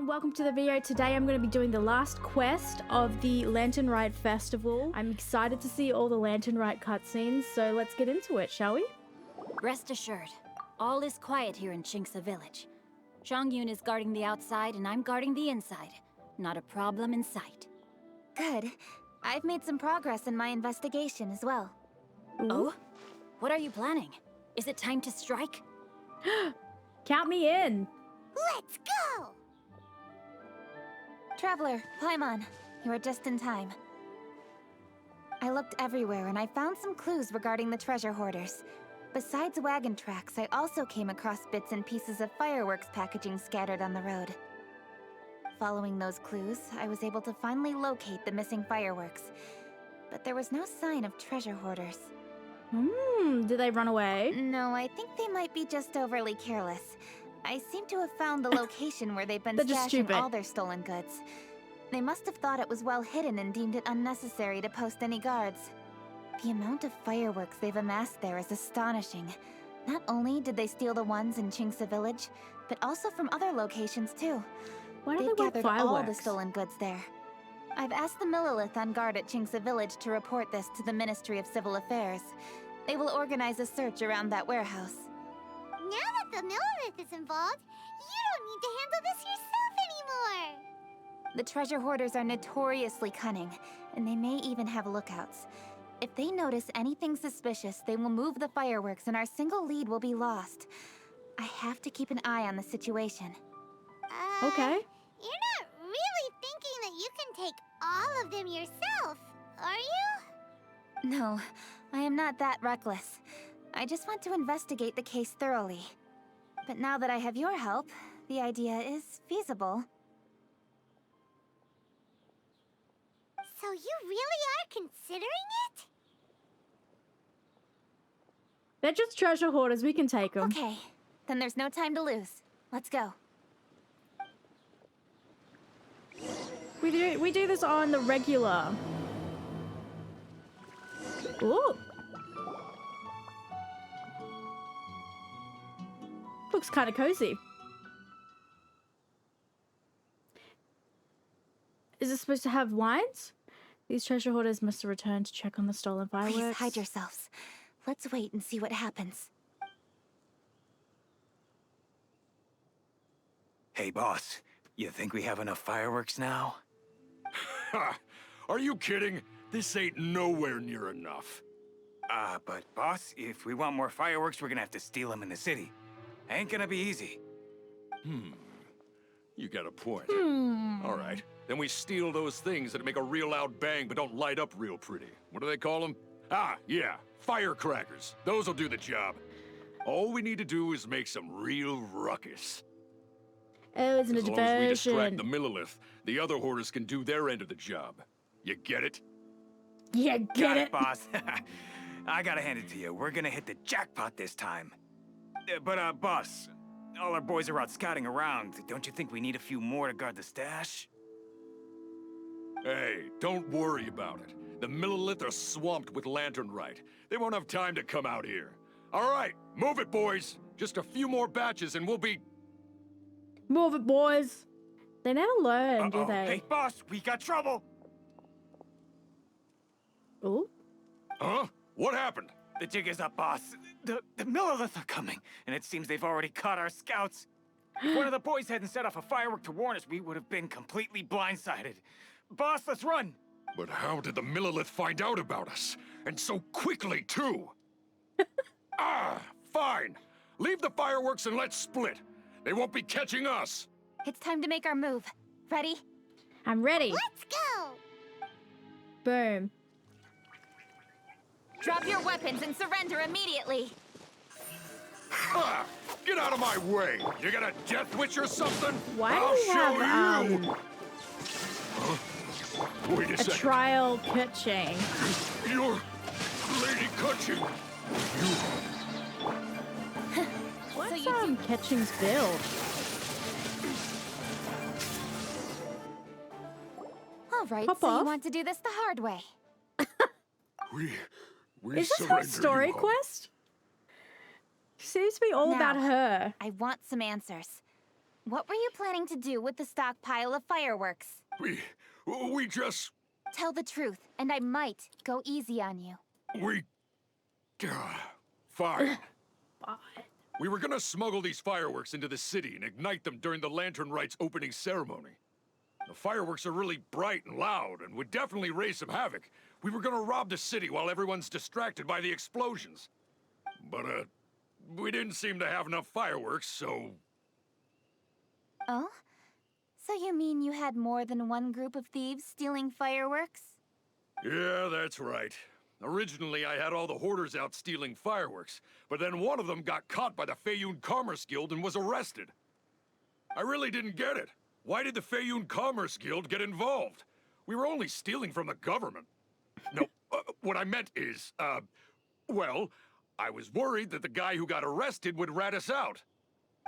welcome to the video. Today I'm going to be doing the last quest of the Latern Rite Festival. I'm excited to see all the Latern Rite cutscenes, so let's get into it, shall we? Rest assured, all is quiet here in Xingqiu village. Chongyun is guarding the outside and I'm guarding the inside. Not a problem in sight. Good. I've made some progress in my investigation as well. Ooh. Oh? What are you planning? Is it time to strike? Count me in! Let's go! Traveler, Paimon, you are just in time. I looked everywhere and I found some clues regarding the treasure hoarders. Besides wagon tracks, I also came across bits and pieces of fireworks packaging scattered on the road. Following those clues, I was able to finally locate the missing fireworks. But there was no sign of treasure hoarders. Did they run away? No, I think they might be just overly careless. I seem to have found the location where they've been They're just stashing stupid. all their stolen goods. They must have thought it was well hidden and deemed it unnecessary to post any guards. The amount of fireworks they've amassed there is astonishing. Not only did they steal the ones in Xingqiu village, but also from other locations too. Why do They've they want gathered all the fireworks? stolen goods there. I've asked the Millilith on guard at Xingqiu village to report this to the Ministry of Civil Affairs. They will organize a search around that warehouse. Now that the Millilith is involved, you don't need to handle this yourself anymore! The treasure hoarders are notoriously cunning, and they may even have lookouts. If they notice anything suspicious, they will move the fireworks and our single lead will be lost. I have to keep an eye on the situation. Okay. You're not really thinking that you can take all of them yourself, are you? No, I am not that reckless. I just want to investigate the case thoroughly. But now that I have your help, the idea is feasible. So you really are considering it? They're just treasure hoarders, we can take them. Okay, then there's no time to lose. Let's go. We do this on the regular. Ooh. Looks kind of cozy. Is it supposed to have wines? These treasure hoarders must have returned to check on the stolen fireworks. Please hide yourselves. Let's wait and see what happens. Hey, boss. You think we have enough fireworks now? Ha! Are you kidding? This ain't nowhere near enough. But boss, if we want more fireworks, we're gonna have to steal them in the city. Ain't gonna be easy. You got a point. All right. Then we steal those things that make a real loud bang but don't light up real pretty. What do they call them? Ah, yeah. Firecrackers. Those'll do the job. All we need to do is make some real ruckus. Oh, it's a As long as we distract the diversion. Millilith, the other hoarders can do their end of the job. You get it? Yeah, Got get it. boss. I gotta hand it to you. We're gonna hit the jackpot this time. But boss, all our boys are out scouting around. Don't you think we need a few more to guard the stash? Hey, don't worry about it. The Millilith are swamped with Latern Rite. They won't have time to come out here. All right, move it, boys. Just a few more batches and we'll be... Move it, boys. They never learn, do Uh-oh. they? Hey, boss, we got trouble. Ooh. Huh? What happened? The jig is up, boss. The Millilith are coming, and it seems they've already caught our scouts. If one of the boys hadn't set off a firework to warn us, we would have been completely blindsided. Boss, let's run! But how did the Millilith find out about us? And so quickly, too? Fine. Leave the fireworks and let's split. They won't be catching us. It's time to make our move. Ready? I'm ready. Let's go! Boom. Drop your weapons and surrender immediately. Get out of my way. You got a death witch or something? Why do I'll we show have you. Wait a a second. trial Keqing? You're Lady Keqing. What's you do- Keqing's build? All right, Pop so off. you want to do this the hard way. We Is this her surrender story you all. quest? Seems to be all about Now. her. I want some answers. What were you planning to do with the stockpile of fireworks? We just... Tell the truth, and I might go easy on you. We... Fine. Fine. We were gonna smuggle these fireworks into the city and ignite them during the Latern Rite's opening ceremony. The fireworks are really bright and loud and would definitely raise some havoc. We were gonna rob the city while everyone's distracted by the explosions. But, we didn't seem to have enough fireworks, so... Oh? So you mean you had more than one group of thieves stealing fireworks? Yeah, that's right. Originally, I had all the Hoarders out stealing fireworks, but then one of them got caught by the Feiyun Commerce Guild and was arrested. I really didn't get it. Why did the Feiyun Commerce Guild get involved? We were only stealing from the government. No, what I meant is, well, I was worried that the guy who got arrested would rat us out.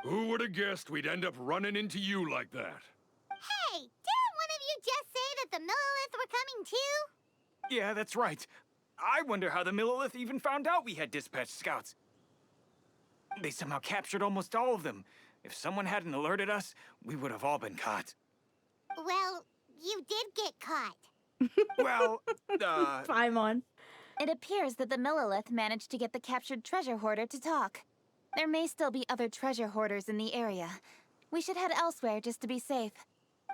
Who would have guessed we'd end up running into you like that? Hey, didn't one of you just say that the Millilith were coming too? Yeah, that's right. I wonder how the Millilith even found out we had dispatched scouts. They somehow captured almost all of them. If someone hadn't alerted us, we would have all been caught. Well, you did get caught. Well, Paimon. It appears that the Millilith managed to get the captured treasure hoarder to talk. There may still be other treasure hoarders in the area. We should head elsewhere just to be safe.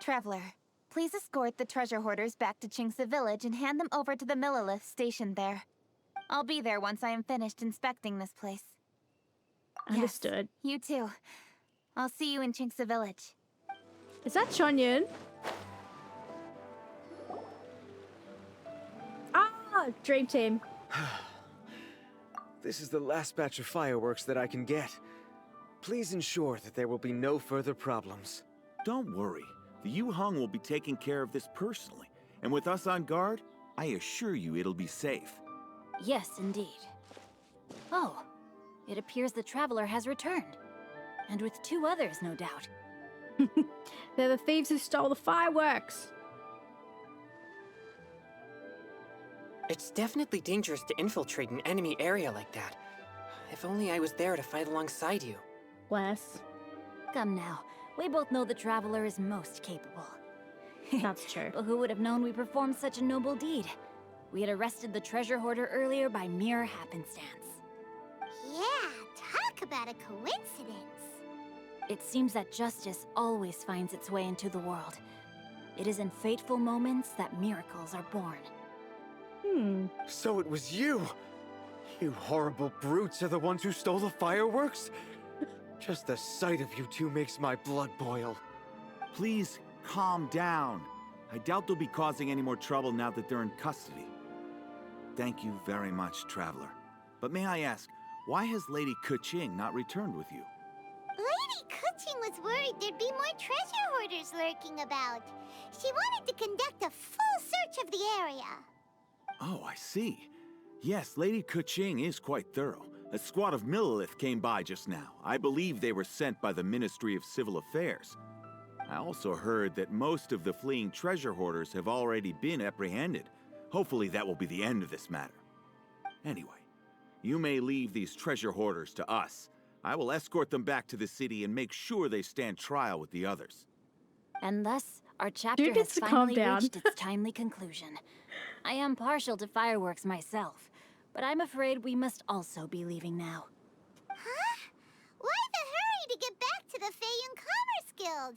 Traveler, please escort the treasure hoarders back to Xingqiu Village and hand them over to the Millilith stationed there. I'll be there once I am finished inspecting this place. Understood. Yes, you too. I'll see you in Xingqiu Village. Is that Chongyun? Ah, Dream Team. This is the last batch of fireworks that I can get. Please ensure that there will be no further problems. Don't worry. The Yu Hong will be taking care of this personally. And with us on guard, I assure you it'll be safe. Yes, indeed. Oh, it appears the traveler has returned. And with 2 others, no doubt. They're the thieves who stole the fireworks. It's definitely dangerous to infiltrate an enemy area like that. If only I was there to fight alongside you. Bless. Come now, we both know the traveler is most capable. That's true. But who would have known we performed such a noble deed? We had arrested the treasure hoarder earlier by mere happenstance. Yeah, talk about a coincidence. It seems that justice always finds its way into the world. It is in fateful moments that miracles are born. So it was you! You horrible brutes are the ones who stole the fireworks? Just the sight of you two makes my blood boil. Please, calm down. I doubt they'll be causing any more trouble now that they're in custody. Thank you very much, Traveler. But may I ask, why has Lady Keqing not returned with you? Lady Keqing was worried there'd be more treasure hoarders lurking about. She wanted to conduct a full search of the area. Oh, I see. Yes, Lady Keqing is quite thorough. A squad of Millilith came by just now. I believe they were sent by the Ministry of Civil Affairs. I also heard that most of the fleeing treasure hoarders have already been apprehended. Hopefully that will be the end of this matter. Anyway, you may leave these treasure hoarders to us. I will escort them back to the city and make sure they stand trial with the others. And thus, our chapter Dude has needs to calm finally down. reached its timely conclusion. I am partial to fireworks myself, but I'm afraid we must also be leaving now. Huh? Why the hurry to get back to the Feiyun Commerce Guild?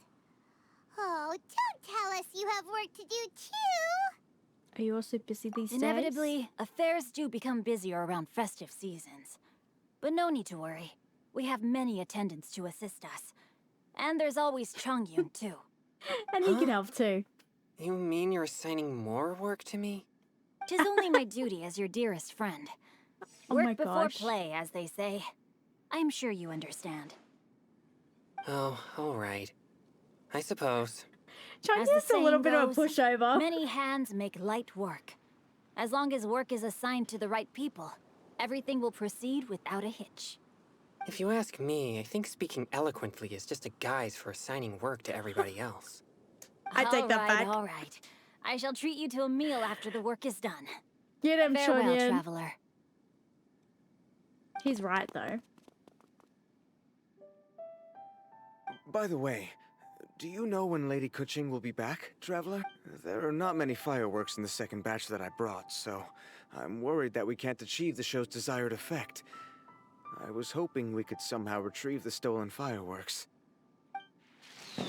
Oh, don't tell us you have work to do too! Are you also busy these days? Inevitably, affairs do become busier around festive seasons. But no need to worry. We have many attendants to assist us. And there's always Chongyun, too. And he can help too. You mean you're assigning more work to me? 'Tis only my duty as your dearest friend. Oh Work my before gosh. play, as they say. I'm sure you understand. Oh, alright. I suppose. As the Chongyun's a little saying bit of a goes, pushover. Many hands make light work. As long as work is assigned to the right people, everything will proceed without a hitch. If you ask me, I think speaking eloquently is just a guise for assigning work to everybody else. I take that back. All right. I shall treat you to a meal after the work is done. Get him, Farewell, Chongyun. traveler. He's right though. By the way, do you know when Lady Keqing will be back, Traveler? There are not many fireworks in the second batch that I brought, so I'm worried that we can't achieve the show's desired effect. I was hoping we could somehow retrieve the stolen fireworks. Ah!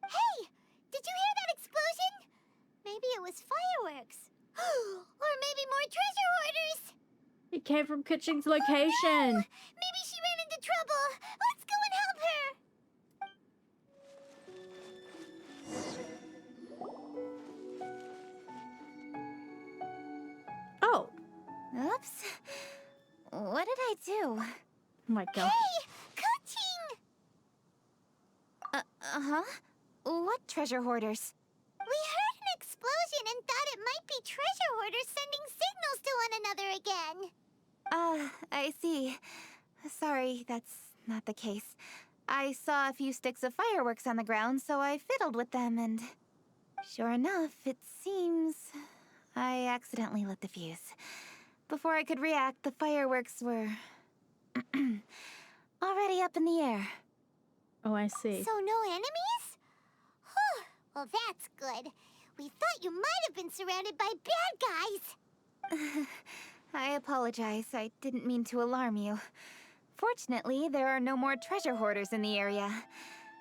Hey! Did you hear that explosion? Maybe it was fireworks. Or maybe more treasure hoarders! It came from Keqing's location. Maybe she ran into trouble. Let's go and help her! Oh. Oops. What did I do? Oh my god. Hey! Keqing! Uh-huh. What treasure hoarders? We heard an explosion and thought it might be treasure hoarders sending signals to one another again. I see. Sorry, that's not the case. I saw a few sticks of fireworks on the ground, so I fiddled with them, and sure enough, it seems I accidentally lit the fuse. Before I could react, the fireworks were already up in the air. Oh, I see. So no enemies? Whew. Well, that's good. We thought you might have been surrounded by bad guys. I apologize. I didn't mean to alarm you. Fortunately, there are no more treasure hoarders in the area.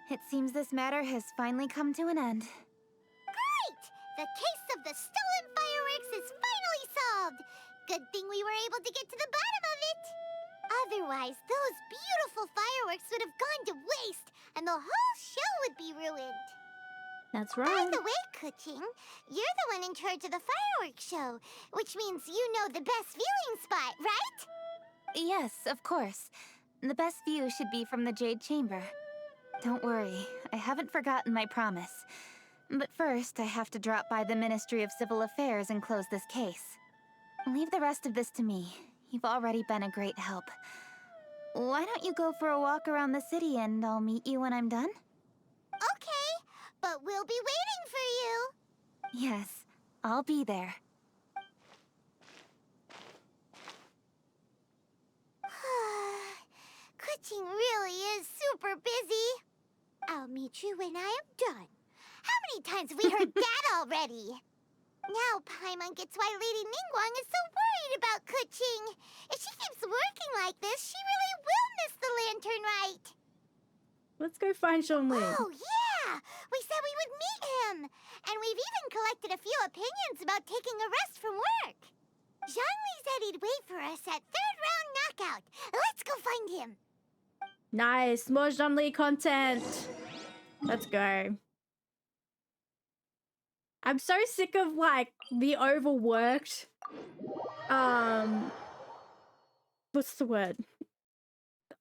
It seems this matter has finally come to an end. Great! The case of the stolen fireworks is finally solved. Good thing we were able to get to the bottom of it. Otherwise, those beautiful fireworks would have gone to waste, and the whole show would be ruined. That's By right. the way, Keqing, you're the one in charge of the fireworks show, which means you know the best viewing spot, right? Yes, of course. The best view should be from the Jade Chamber. Don't worry, I haven't forgotten my promise. But first, I have to drop by the Ministry of Civil Affairs and close this case. Leave the rest of this to me. You've already been a great help. Why don't you go for a walk around the city and I'll meet you when I'm done? Okay, but we'll be waiting for you. Yes, I'll be there. Keqing really is super busy. I'll meet you when I am done. How many times have we heard that already? Now Paimon gets why Lady Ningguang is so worried about Keqing. If she keeps working like this, she really will miss the Lantern Rite. Let's go find Zhongli. Oh, yeah! We said we would meet him! And we've even collected a few opinions about taking a rest from work. Zhongli said he'd wait for us at third round knockout. Let's go find him. Nice. More Zhongli content. Let's go. I'm so sick of, like, the overworked, what's the word?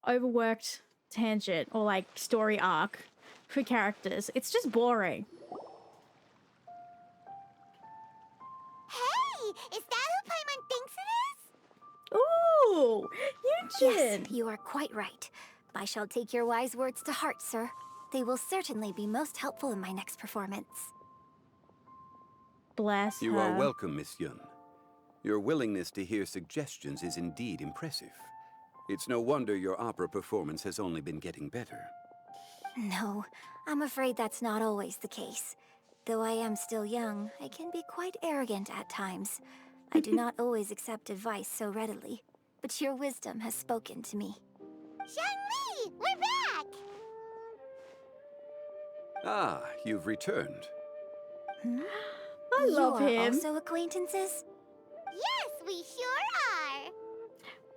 Overworked tangent or, like, story arc for characters. It's just boring. Hey, is that who Paimon thinks it is? Ooh, Yunjin! Yes, you are quite right. I shall take your wise words to heart, sir. They will certainly be most helpful in my next performance. Bless You her. are welcome, Miss Yun. Your willingness to hear suggestions is indeed impressive. It's no wonder your opera performance has only been getting better. No, I'm afraid that's not always the case. Though I am still young, I can be quite arrogant at times. I do not always accept advice so readily, but your wisdom has spoken to me. Zhongli, we're back! Ah, you've returned. I love you are him. also acquaintances? Yes, we sure are!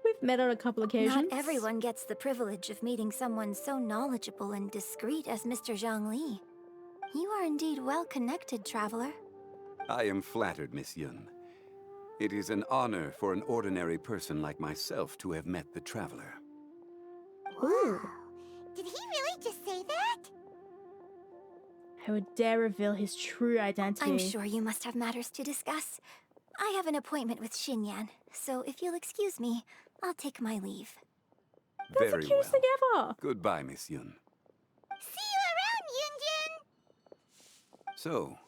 We've met on a couple occasions. Not everyone gets the privilege of meeting someone so knowledgeable and discreet as Mr. Zhongli. You are indeed well connected, traveler. I am flattered, Miss Yun. It is an honor for an ordinary person like myself to have met the traveler. Ooh. Did he really just say that? I would dare reveal his true identity. I'm sure you must have matters to discuss. I have an appointment with Xinyan, so if you'll excuse me, I'll take my leave. That's Very the cutest well. thing ever. Goodbye, Miss Yun. See you around, Yunjin! So,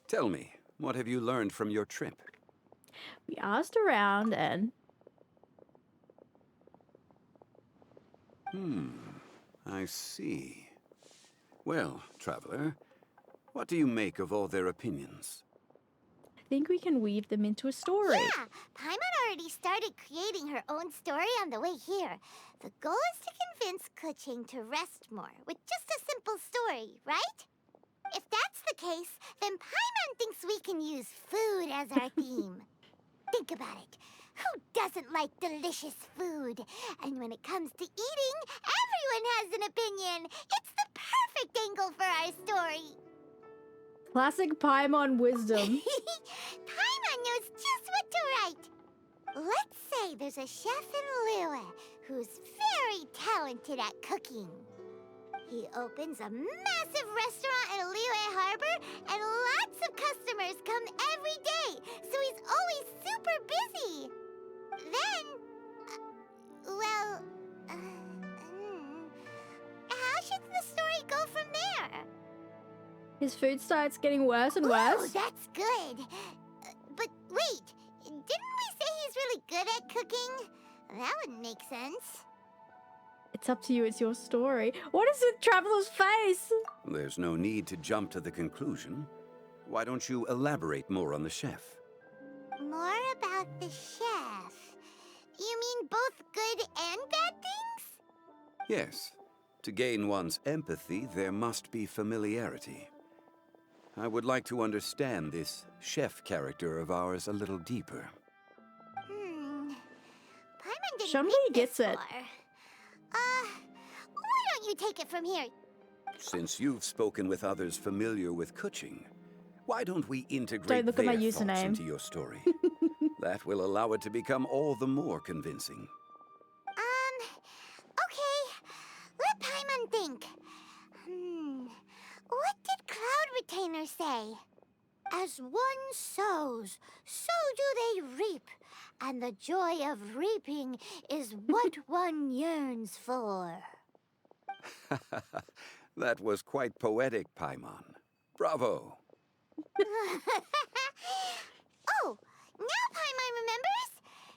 tell me, what have you learned from your trip? We asked around and... I see. Well, Traveler, what do you make of all their opinions? I think we can weave them into a story. Yeah, Paimon already started creating her own story on the way here. The goal is to convince Keqing to rest more with just a simple story, right? If that's the case, then Paimon thinks we can use food as our theme. Think about it. Who doesn't like delicious food? And when it comes to eating, everyone has an opinion. It's the perfect angle for our story. Classic Paimon wisdom. Paimon knows just what to write. Let's say there's a chef in Liyue who's very talented at cooking. He opens a massive restaurant in Liyue Harbor, and lots of customers come every day, so he's always super busy. Then, how should the story go from there? His food starts getting worse and Ooh, worse. that's good. But wait, didn't we say he's really good at cooking? That wouldn't make sense. It's up to you, it's your story. What is with Traveler's face? There's no need to jump to the conclusion. Why don't you elaborate more on the chef? More about the chef. You mean both good and bad things? Yes. To gain one's empathy, there must be familiarity. I would like to understand this chef character of ours a little deeper. Paimon didn't Zhongli make gets this it. far. Why don't you take it from here? Since you've spoken with others familiar with Keqing, why don't we integrate Don't look at my their thoughts username. into your story? That will allow it to become all the more convincing. Okay. Let Paimon think. What did Cloud Retainer say? As one sows, so do they reap. And the joy of reaping is what one yearns for. That was quite poetic, Paimon. Bravo. Oh, now Paimon remembers?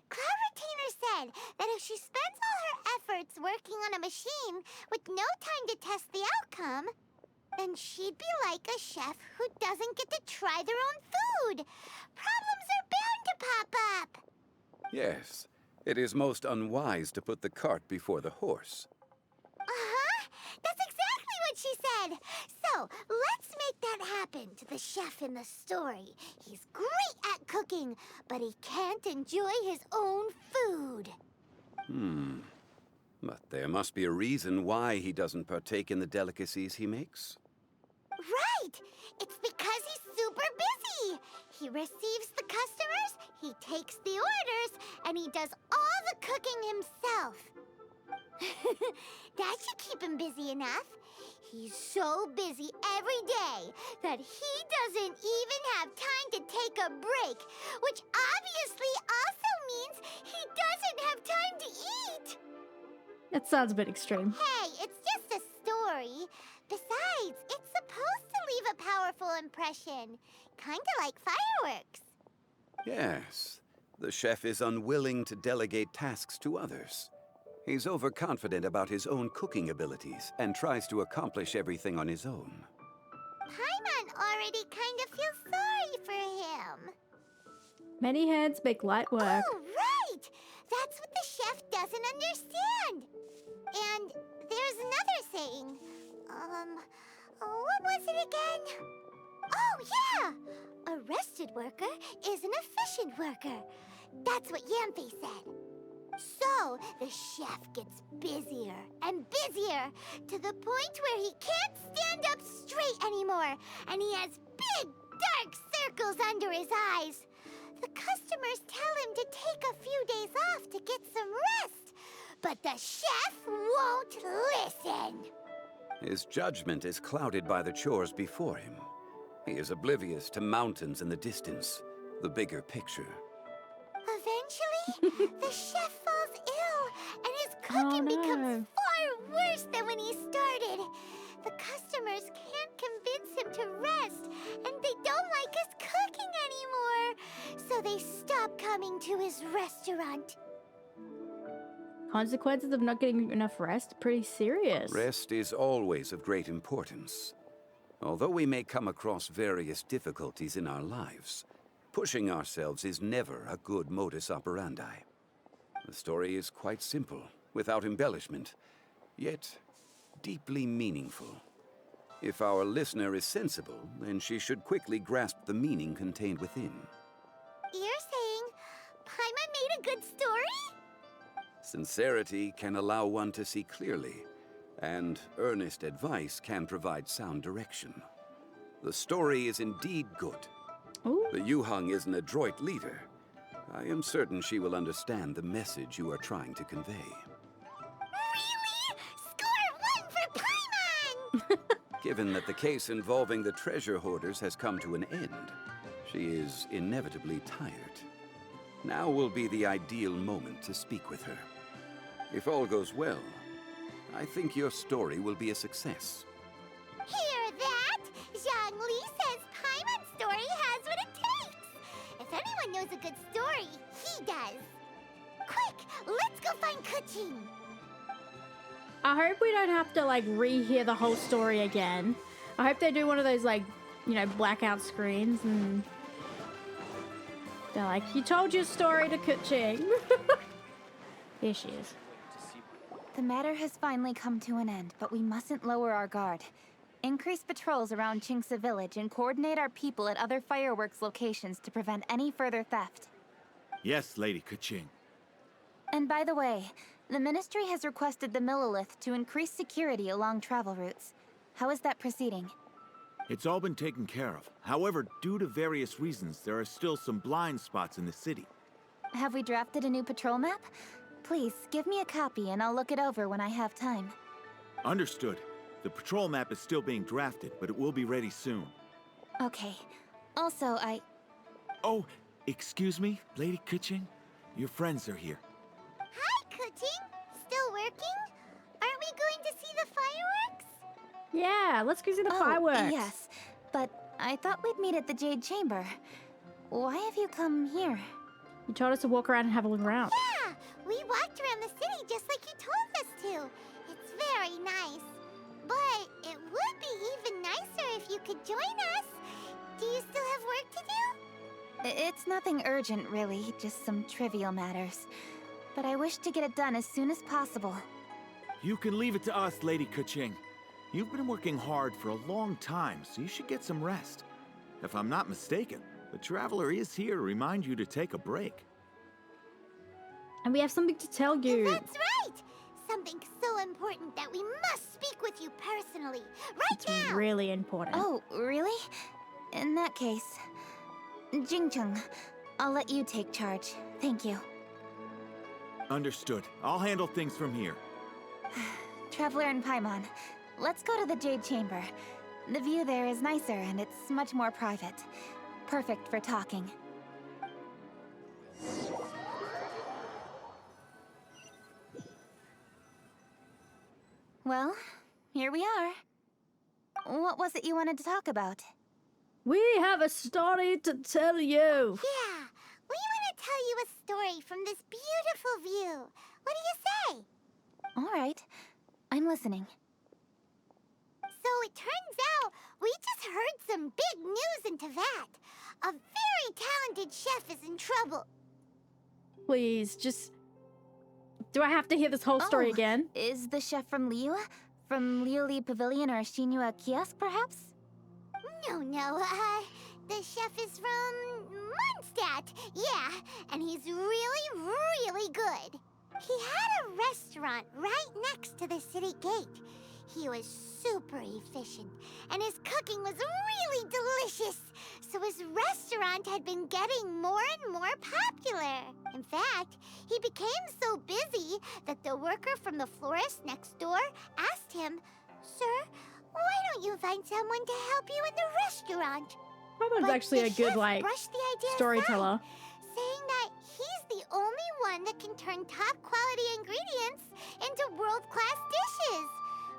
Cloud Retainer said that if she spends all her efforts working on a machine with no time to test the outcome, then she'd be like a chef who doesn't get to try their own food. Problems are bound to pop up. Yes, it is most unwise to put the cart before the horse. That's exactly what she said. So, let's make that happen to the chef in the story. He's great at cooking, but he can't enjoy his own food. But there must be a reason why he doesn't partake in the delicacies he makes. Right! It's because he's super busy. He receives the customers, he takes the orders, and he does all the cooking himself. That should keep him busy enough. He's so busy every day that he doesn't even have time to take a break, which obviously also means he doesn't have time to eat. That sounds a bit extreme. Hey, it's just a story. Besides, it's supposed to leave a powerful impression. Kinda like fireworks. Yes, the chef is unwilling to delegate tasks to others. He's overconfident about his own cooking abilities and tries to accomplish everything on his own. Paimon already kind of feels sorry for him. Many hands make light work. Oh, right! That's what the chef doesn't understand. And there's another saying. What was it again? Oh, yeah! A rested worker is an efficient worker. That's what Yamfe said. So, the chef gets busier and busier to the point where he can't stand up straight anymore, and he has big, dark circles under his eyes. The customers tell him to take a few days off to get some rest, but the chef won't listen. His judgment is clouded by the chores before him. He is oblivious to mountains in the distance, the bigger picture. Eventually, the chef falls ill, and his cooking becomes far worse than when he started. The customers can't convince him to rest, and they don't like his cooking anymore, so they stop coming to his restaurant. Consequences of not getting enough rest? Pretty serious. Rest is always of great importance. Although we may come across various difficulties in our lives, pushing ourselves is never a good modus operandi. The story is quite simple, without embellishment, yet deeply meaningful. If our listener is sensible, then she should quickly grasp the meaning contained within. You're saying Paimon made a good story? Sincerity can allow one to see clearly, and earnest advice can provide sound direction. The story is indeed good. Ooh. The Yuhang is an adroit leader. I am certain she will understand the message you are trying to convey. Really? Score 1 for Paimon! Given that the case involving the treasure hoarders has come to an end, she is inevitably tired. Now will be the ideal moment to speak with her. If all goes well, I think your story will be a success. Hear that? Zhongli says Paimon's story has what it takes. If anyone knows a good story, he does. Quick, let's go find Keqing. I hope we don't have to like rehear the whole story again. I hope they do one of those like, you know, blackout screens and they're like, you told your story to Keqing. Here she is. The matter has finally come to an end, but we mustn't lower our guard. Increase patrols around Qingci village and coordinate our people at other fireworks locations to prevent any further theft. Yes, Lady Keqing. And by the way, the Ministry has requested the Millilith to increase security along travel routes. How is that proceeding? It's all been taken care of. However, due to various reasons, there are still some blind spots in the city. Have we drafted a new patrol map? Please, give me a copy and I'll look it over when I have time. Understood. The patrol map is still being drafted, but it will be ready soon. Okay. Also, Oh, excuse me, Lady Keqing? Your friends are here. Hi, Keqing. Still working? Aren't we going to see the fireworks? Yeah, let's go see the fireworks. Yes, but I thought we'd meet at the Jade Chamber. Why have you come here? You told us to walk around and have a look around. Yeah, we walked around the city just like you told us to. It's very nice. But it would be even nicer if you could join us. Do you still have work to do? It's nothing urgent, really, just some trivial matters. But I wish to get it done as soon as possible. You can leave it to us, Lady Keqing. You've been working hard for a long time, so you should get some rest. If I'm not mistaken, the Traveler is here to remind you to take a break. And we have something to tell you. That's right! Something so important that we must speak with you personally, right It's now! really important. Oh, really? In that case, Xingqiu, I'll let you take charge. Thank you. Understood. I'll handle things from here. Traveler and Paimon, let's go to the Jade Chamber. The view there is nicer and it's much more private. Perfect for talking. Well, here we are. What was it you wanted to talk about? We have a story to tell you. Yeah, we want to tell you a story from this beautiful view. What do you say? All right, I'm listening. So it turns out we just heard some big news in Teyvat. A very talented chef is in trouble. Please, just... Do I have to hear this whole story again? Is the chef from Liyue? From Liyue Pavilion or Xinqiu Kiosk, perhaps? No, the chef is from Mondstadt. Yeah, and he's really, really good. He had a restaurant right next to the city gate. He was super efficient, and his cooking was really delicious. So his restaurant had been getting more and more popular. In fact, he became so busy that the worker from the florist next door asked him, "Sir, why don't you find someone to help you in the restaurant?" Pamon's actually a good, like, brushed the idea storyteller. aside, saying that he's the only one that can turn top-quality ingredients into world-class dishes.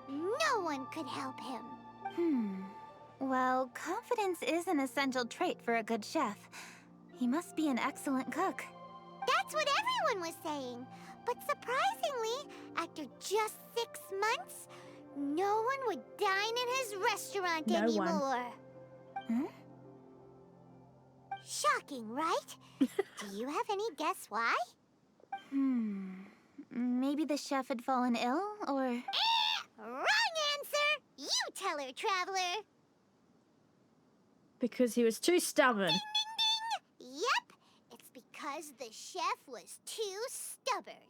No one could help him. Well, confidence is an essential trait for a good chef. He must be an excellent cook. That's what everyone was saying. But surprisingly, after just 6 months, no one would dine in his restaurant No one. anymore. Hmm? Shocking, right? Do you have any guess why? Maybe the chef had fallen ill, or... Wrong answer! You tell her, Traveler! Because he was too stubborn. Yep, it's because the chef was too stubborn.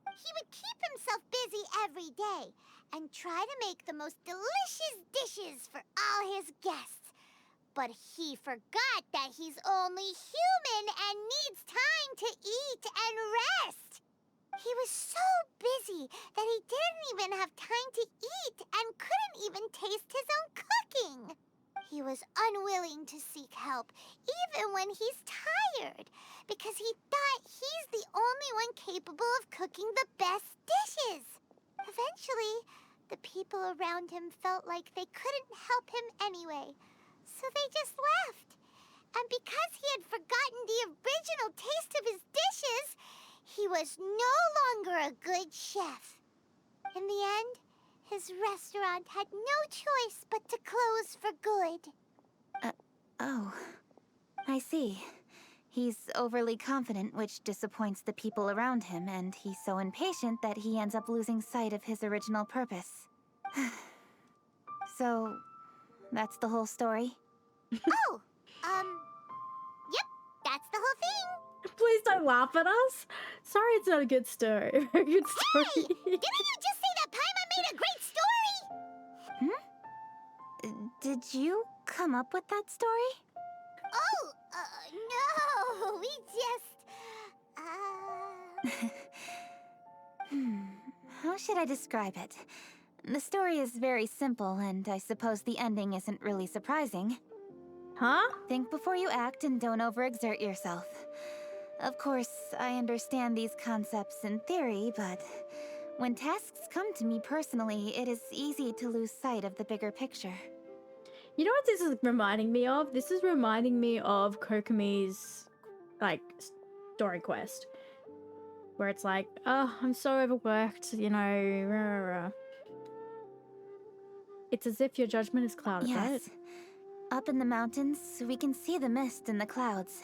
He would keep himself busy every day and try to make the most delicious dishes for all his guests. But he forgot that he's only human and needs time to eat and rest. He was so busy that he didn't even have time to eat and couldn't even taste his own cooking. He was unwilling to seek help, even when he's tired, because he thought he's the only one capable of cooking the best dishes. Eventually, the people around him felt like they couldn't help him anyway, so they just left. And because he had forgotten the original taste of his dishes, he was no longer a good chef. In the end, his restaurant had no choice but to close for good. Oh. I see. He's overly confident, which disappoints the people around him, and he's so impatient that he ends up losing sight of his original purpose. So, that's the whole story? Oh, yep, that's the whole thing. Please don't laugh at us. Sorry, it's not a good story. Very good story. Hey, didn't you just say that Paimon made a great story? Did you come up with that story? Oh, no, we just, How should I describe it? The story is very simple, and I suppose the ending isn't really surprising. Huh? Think before you act and don't overexert yourself. Of course, I understand these concepts in theory, but when tasks come to me personally, it is easy to lose sight of the bigger picture. You know what this is reminding me of? This is reminding me of Kokomi's, like, story quest. Where it's like, oh, I'm so overworked, you know, rah, rah, rah. It's as if your judgment is clouded, right? Yes. Up in the mountains, we can see the mist in the clouds.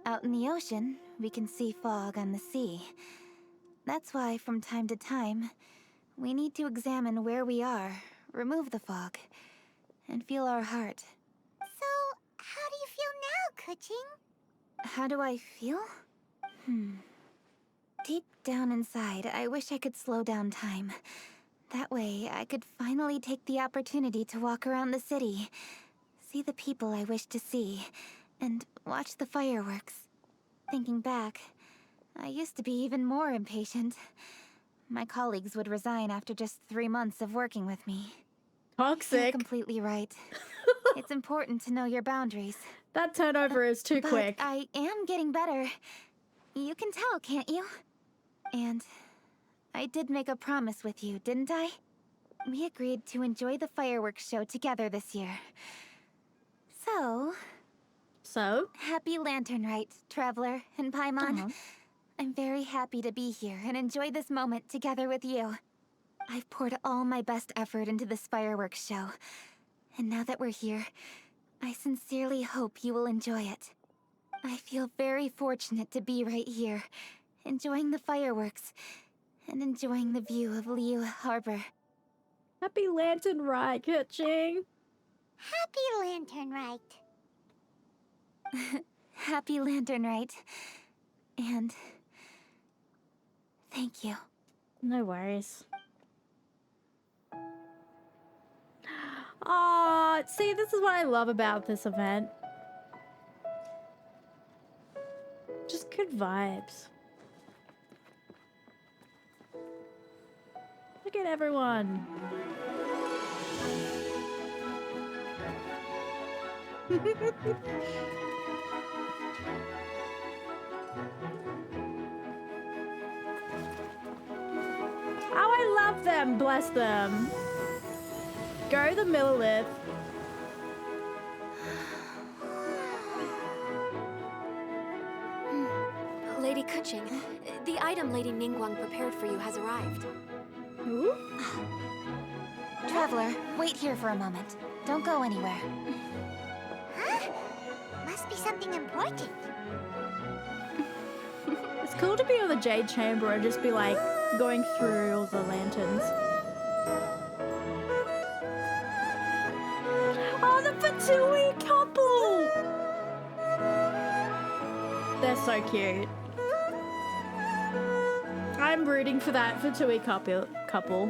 Out in the ocean, we can see fog on the sea. That's why, from time to time, we need to examine where we are, remove the fog, and feel our heart. so how do you feel now, Keqing? How do I feel? Deep down inside, I wish I could slow down time. That way, I could finally take the opportunity to walk around the city, see the people I wish to see, and watch the fireworks. Thinking back, I used to be even more impatient. My colleagues would resign after just 3 months of working with me. You're Toxic. completely right. It's important to know your boundaries. That turnover is too But quick. I am getting better. You can tell, can't you? And I did make a promise with you, didn't I? We agreed to enjoy the fireworks show together this year. So, happy Latern Rite, Traveler and Paimon. I'm very happy to be here and enjoy this moment together with you. I've poured all my best effort into this fireworks show. And now that we're here, I sincerely hope you will enjoy it. I feel very fortunate to be right here, enjoying the fireworks, and enjoying the view of Liyue Harbor. Happy Latern Rite, Keqing. Happy Latern Rite. Happy Latern Rite. And thank you. No worries. Aw, see, this is what I love about this event. Just good vibes. Look at everyone. Oh, I love them. Bless them. Go the Millilith. Lady Keqing, The item Lady Ningguang prepared for you has arrived. Ooh. Traveler, wait here for a moment. Don't go anywhere. Huh? Must be something important. It's cool to be on the Jade Chamber and just be like going through all the lanterns. Oh, the Fatui couple! They're so cute. I'm rooting for that Fatui couple.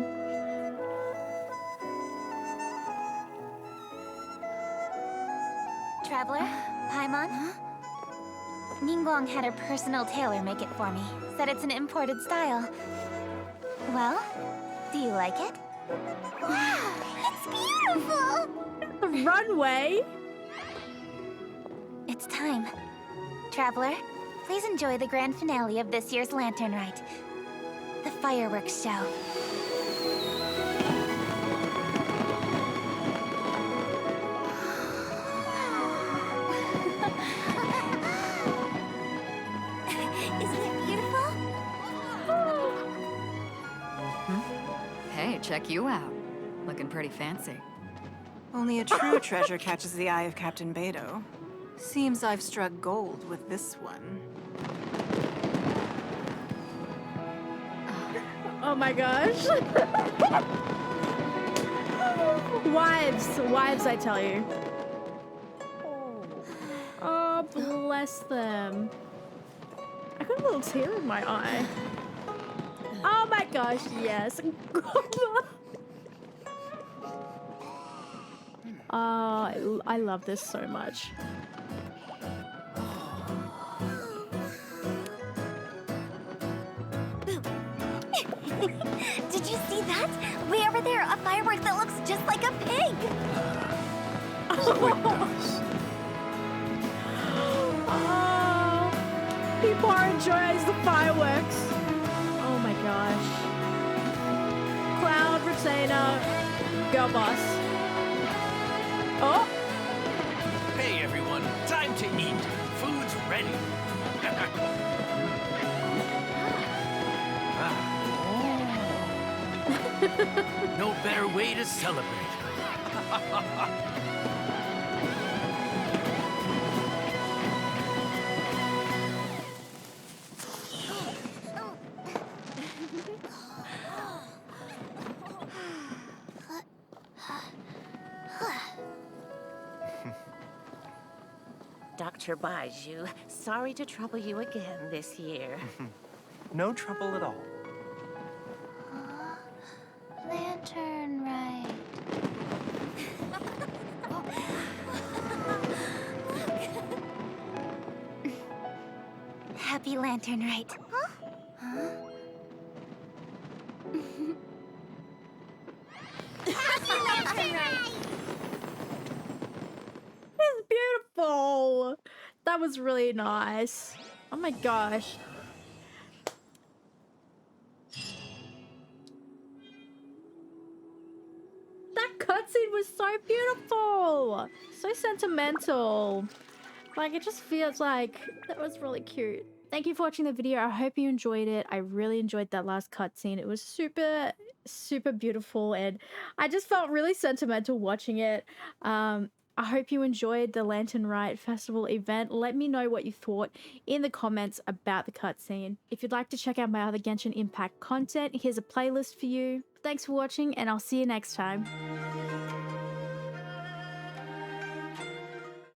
Traveler, Paimon? Ningguang had her personal tailor make it for me. Said it's an imported style. Well, do you like it? Wow, it's beautiful! The runway? It's time. Traveler, please enjoy the grand finale of this year's Latern Rite. The fireworks show. Isn't it beautiful? Hey, check you out. Looking pretty fancy. Only a true treasure catches the eye of Captain Beidou. Seems I've struck gold with this one. Oh my gosh. Wives, I tell you. Oh, bless them. I got a little tear in my eye. Oh my gosh, yes. Oh, I love this so much. Did you see that? Way over there, a firework that looks just like a pig! Oh, people enjoys the fireworks. Oh my gosh. Cloud retainer, girl boss. Oh, Hey everyone, time to eat. Food's ready. No better way to celebrate. Dr. Baiju, sorry to trouble you again this year. No trouble at all. Latern Rite. Happy Latern Rite. Happy Latern Rite! it's beautiful. That was really nice. Oh my gosh. That cutscene was so beautiful. So sentimental. Like, it just feels like that was really cute. Thank you for watching the video. I hope you enjoyed it. I really enjoyed that last cutscene. It was super, super beautiful, and I just felt really sentimental watching it. I hope you enjoyed the Latern Rite Festival event. Let me know what you thought in the comments about the cutscene. If you'd like to check out my other Genshin Impact content, here's a playlist for you. Thanks for watching, and I'll see you next time.